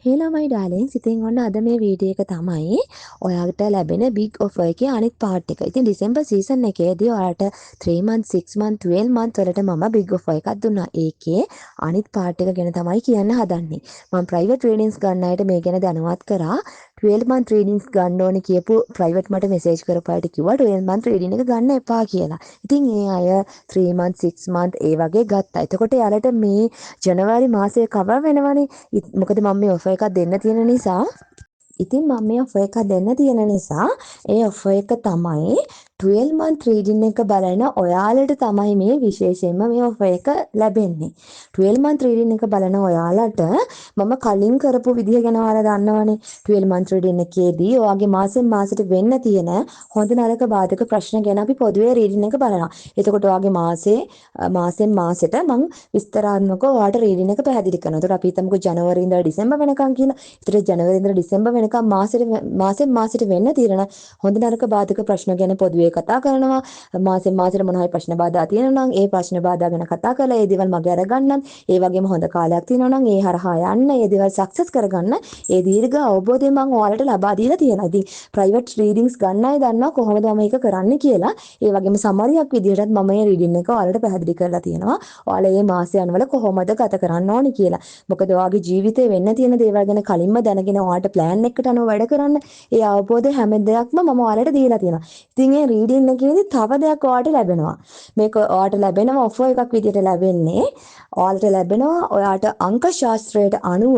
Hello my darlings. ඉතින් ඔන්න අද මේ වීඩියෝ එක තමයි ඔයාලට ලැබෙන big offer එකේ අනිත් part එක. ඉතින් December season එකේදී ඔයාලට 3 month, 6 month, 12 month වලට මම big offer එකක් දුන්නා. ඒකේ අනිත් part එක ගැන තමයි කියන්න හදන්නේ. මම private readings ගන්න අයට මේ ගැන දැනුවත් කරා. 12 month readings ගන්න ඕනේ කියපු private මට message කරපු අයට කිව්වා 12 month reading එක ගන්න එපා කියලා. ඉතින් ඒ අය 3 month, 6 month ඒ වගේ ගත්තා. එතකොට යාලට මේ ජනවාරි මාසයේ cover වෙනවනේ. මොකද මම මේ offer එකක් දෙන්න තියෙන නිසා. ඉතින් මම මේ offer එකක් දෙන්න තියෙන නිසා ඒ offer එක තමයි 12 month reading එක බලන ඔයාලට තමයි මේ විශේෂයෙන්ම මේ offer එක ලැබෙන්නේ. 12 month reading එක බලන ඔයාලට මම කලින් කරපු විදිහ ගැන ඔයාලා දන්නවනේ. 12 month reading එකේදී ඔයාගේ මාසෙන් මාසෙට වෙන්න තියෙන හොඳ නරක බාධක ප්‍රශ්න ගැන අපි පොදුවේ reading එක බලනවා. එතකොට ඔයාගේ මාසෙන් මාසෙට මම විස්තරාත්මකව ඔයාලට reading එක පැහැදිලි කරනවා. එතකොට අපි හිතමුකෝ ජනවරි ඉඳලා ඩිසෙම්බර් වෙනකන් කියලා. එතකොට ජනවරි ඉඳලා ඩිසෙම්බර් වෙනකන් මාසෙන් මාසෙට වෙන්න තියෙන හොඳ නරක බාධක ප්‍රශ්න ගැන පොදුවේ කතා කරනවා. මාසෙන් මාසෙට මොන හරි ප්‍රශ්න බාධා තියෙනවා නම් ඒ ප්‍රශ්න බාධා ගැන කතා කරලා ඒ දේවල් මගේ අරගන්නත් ඒ වගේම හොඳ කාලයක් තියෙනවා නම් ඒ හරහා යන්න ඒ දේවල් සක්සස් කරගන්න ඒ දීර්ඝ අවබෝධය මම ඔයාලට ලබා දීලා තියෙනවා. ඉතින් ප්‍රයිවට් රීඩින්ග්ස් ගන්න අය දන්නවා කොහොමද මම මේක කරන්නේ කියලා. ඒ වගේම සමරියක් විදිහටත් මම මේ රීඩින් එක ඔයාලට පැහැදිලි කරලා තියෙනවා. ඔයාලා මේ මාසයන් වල කොහොමද ගත කරන්න ඕනේ කියලා. මොකද ඔයාගේ ජීවිතේ වෙන්න තියෙන දේවල් ගැන කලින්ම දැනගෙන ඔයාලට ප්ලෑන් එකකට අනුව වැඩ කරන්න ඒ අවබෝධය හැම දෙයක්ම මම ඔයාලට දීලා තියෙනවා. ඉතින් මේ රීඩින් එකේදී තව දෙයක් ඔයාලට ලැබෙනවා. මේක ඔයාලට ලැබෙනවා ඔෆර් එකක් විදිහට ලැබෙන්නේ. ඔයාලට ලැබෙනවා ඔයාට අංක ශාස්ත්‍රයට අනුව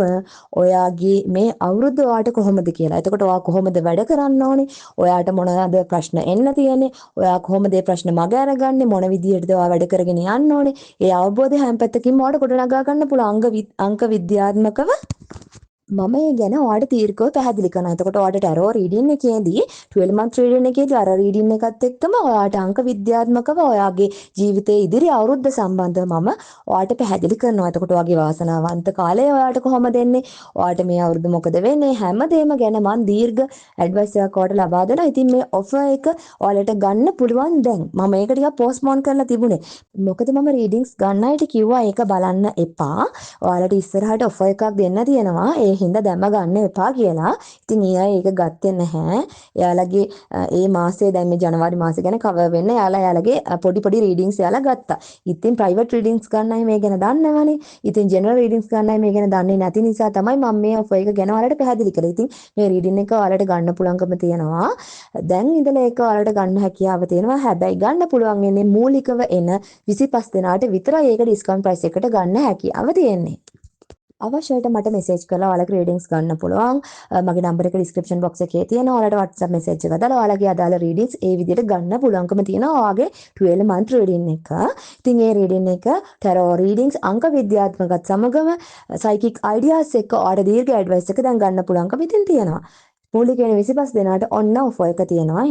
ඔයාගේ මේ අවුරුද්ද ඔයාට කොහොමද කියලා. එතකොට ඔයා කොහොමද වැඩ කරන්න ඕනේ? ඔයාට මොනවාද ප්‍රශ්න එන්න තියෙන්නේ? ඔයා කොහොමද මේ ප්‍රශ්න මග අරගන්නේ? මොන විදිහටද ඔයා වැඩ කරගෙන යන්න ඕනේ? ඒ අවබෝධය හැම පැත්තකින්ම ඔයාට ගොඩනගා ගන්න පුළුවන් අංක විද්‍යාත්මකව මම ඒ ගැන ඔයාලට දීර්ඝව පැහැදිලි කරනවා. එතකොට ඔයාලට ටැරෝ රීඩින් එකේදී 12 month රීඩින් එකේදී අර රීඩින් එකත් එක්කම ඔයාලට අංක විද්‍යාත්මකව ඔයාගේ ජීවිතයේ ඉදිරි අවුරුද්ද සම්බන්ධව මම ඔයාලට පැහැදිලි කරනවා. එතකොට ඔයාගේ වාසනාවන්ත කාලය ඔයාලට කොහොමද එන්නේ? ඔයාලට මේ අවුරුද්ද මොකද වෙන්නේ? හැමදේම ගැන මම දීර්ඝ ඇඩ්වයිස් එකක් ඔයාලට ලබා දෙනවා. ඉතින් මේ ඔෆර් එක ඔයාලට ගන්න පුළුවන් දැන්. මම මේක ටිකක් පෝස්ට්පෝන් කරලා තිබුණේ. මොකද මම රීඩින්ග්ස් ගන්න අයට කිව්වා ඒක බලන්න එපා. ඔයාලට ඉස්සරහට ඔෆර් එකක් දෙන්න තියෙනවා. ඒ හින්දා දැම්ම ගන්න එපා කියලා. ඉතින් ඒ අය ඒක ගත්තේ නැහැ. එයාලගේ ඒ මාසේ දැන් මේ ජනවාරි මාසේ ගැන කවර් වෙන්න එයාලගේ පොඩි රීඩින්ග්ස් එයාලා ගත්තා. ඉතින් ප්‍රයිවට් රීඩින්ග්ස් ගන්න අය මේ ගැන දන්නවනේ. ඉතින් ජෙනරල් රීඩින්ග්ස් ගන්න අය මේ ගැන දන්නේ නැති නිසා තමයි මම මේ ඔෆර් එක ගැන ඔයාලට පැහැදිලි කළේ. ඉතින් මේ රීඩින් එක ඔයාලට ගන්න පුළුවන්කම තියෙනවා. දැන් ඉඳලා ඒක ඔයාලට ගන්න හැකියාව තියෙනවා. හැබැයි ගන්න පුළුවන් වෙන්නේ මූලිකව එන 25 දෙනාට විතරයි ඒක ඩිස්කවුන්ට් ප්‍රයිස් එකට ගන්න හැකියාව තියෙන්නේ. අවශ්‍යයට මට මෙසේජ් කරලා ඔයාලගේ රීඩින්ග්ස් ගන්න පුළුවන්. මගේ නම්බර එක ඩිස්ක්‍රිප්ෂන් බොක්ස් එකේ තියෙනවා. ඔයාලට WhatsApp මෙසේජ් එකක් දාලා ඔයාලගේ අදාළ රීඩින්ග්ස් ඒ විදිහට ගන්න පුළුවන්කම තියෙනවා ඔයාගේ 12 month රීඩින් එක. ඉතින් ඒ රීඩින් එක ටැරෝ රීඩින්ග්ස් අංක විද්‍යාත්මකත් සමගම සයිකික් අයිඩියාස් එක්ක ඔයාලට දීර්ඝ ඇඩ්වයිස් එක දැන් ගන්න පුළුවන්කම ඉතින් තියෙනවා. මූලික වෙන 25 දෙනාට ඔන්න ඔෆර් එක තියෙනවා.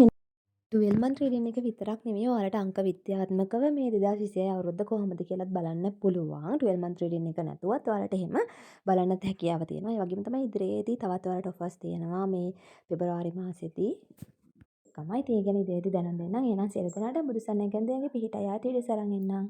12 month reading එක විතරක් නෙමෙයි ඔයාලට අංක විද්‍යාත්මකව මේ 2026 අවුරුද්ද කොහොමද කියලාත් බලන්න පුළුවන්. 12 month reading එක නැතුවත් ඔයාලට එහෙම බලන්නත් හැකියාව තියෙනවා. ඒ වගේම තමයි ඉදිරියේදී තවත් ඔයාලට ඔෆර්ස් තියෙනවා මේ පෙබරවාරි මාසෙදී. තමයි ඉතින් ඒ ගැන ඉදිරියේදී දැනුම් දෙන්නම්. එහෙනම් සියලු දෙනාට බුදුසරණයි කියන දේ පිහිටයි ආතීඩ සරන් එන්නම්.